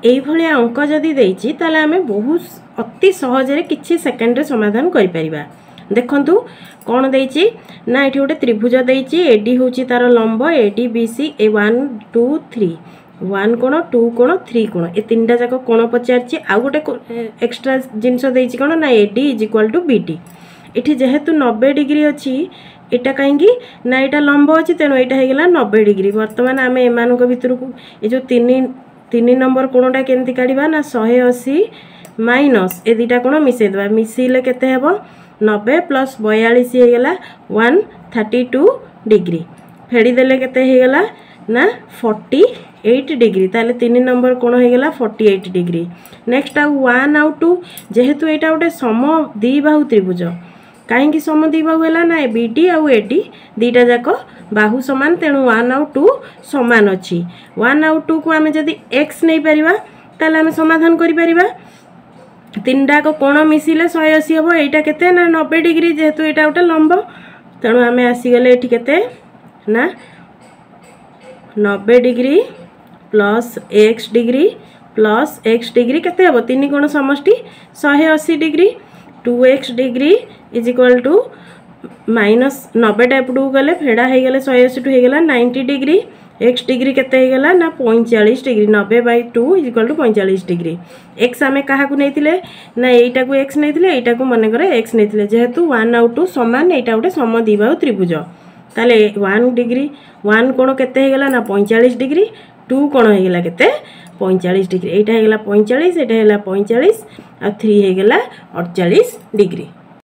এইভাবে অঙ্ক যদি দেইছি তাহলে আমি বহুত অতি সহজে কিছু সেকেন্ডে সমাধান করিপারিবা। দেখন্তু কোণ দেইছি না এটি গোটে ত্রিভুজ দেইছি এডি হচ্ছে তার লম্ব এডি বিসি এ 1 2 3 1 কোণ 2 কোণ 3 কোণ এ তিনটা যাক কোণ পচারছি আউ গোটে এক্সট্রা জিনিস দেইছি কোণ না এডি ইজ ইকুয়াল টু বিডি। এটি যেহেতু 90 ডিগ্রি অছি এটা কहीं না এটা লম্ব অছি তেণু এটা হয়ে গলা 90 ডিগ্রি। বর্তমান আমি এমানক ভিতরক এ যে তিন নম্বর কোণটা কেমতি কাড়িবা না 180 মাইনস এ দুইটা কোণ মিশাই দেবা মিশাইলে কেতে হব 90 প্लस 42 হয়ে গলা 132 ডিগ্রি ফেড়ি দেলে কেতে হয়ে গলা না 48 ডিগ্রি। তাহলে 3 নম্বর কোণ হয়ে গলা 48 ডিগ্রি। নেক্সট আউ 1 আউ 2 যেহেতু এটা গোটে সম দ্বিবাহু ত্রিভুজ कहीं सम द्विबाहु है ना बीडी आउ एडी दीटा जाक बाहु समान तेणु 1 आउ 2 समान अच्छी 1 आउ 2 को आम जदि एक्स नहीं पारिबा ताले आम समाधान करि परिबा। तीन टाक कोण मिसिले 180 हम यहाँ केते ना 90 डिग्री जेहेतु यहाँ गोटे लंब तेणु आम आसीगले ये केते ना 90 डिग्री प्लस एक्स डिग्री केते हम तीन कोण समष्टि 180 degree 2x degree is equal to minus 90 type two गले फेड़ा हो गले 180 टू हो गला 90 डिग्री एक्स डिग्री केते हो गला ना 45 degree 90/2 is equal to 45 degree. X आमे कहा को नैतिले ना एटा को एक्स नैतिले एटा को मन करे एक्स नैतिले जेहेतु 1 आउ 2 समान एटा गोटे सम द्विबाहु त्रिभुज ताले 1 डिग्री 1 कोण केते हो गला ना 45 डिग्री 2 कोण हो गला केते 45 डिग्री एटा हो गला 45 एटा हो गला 45 आ 3 हो गला 48 डिग्री।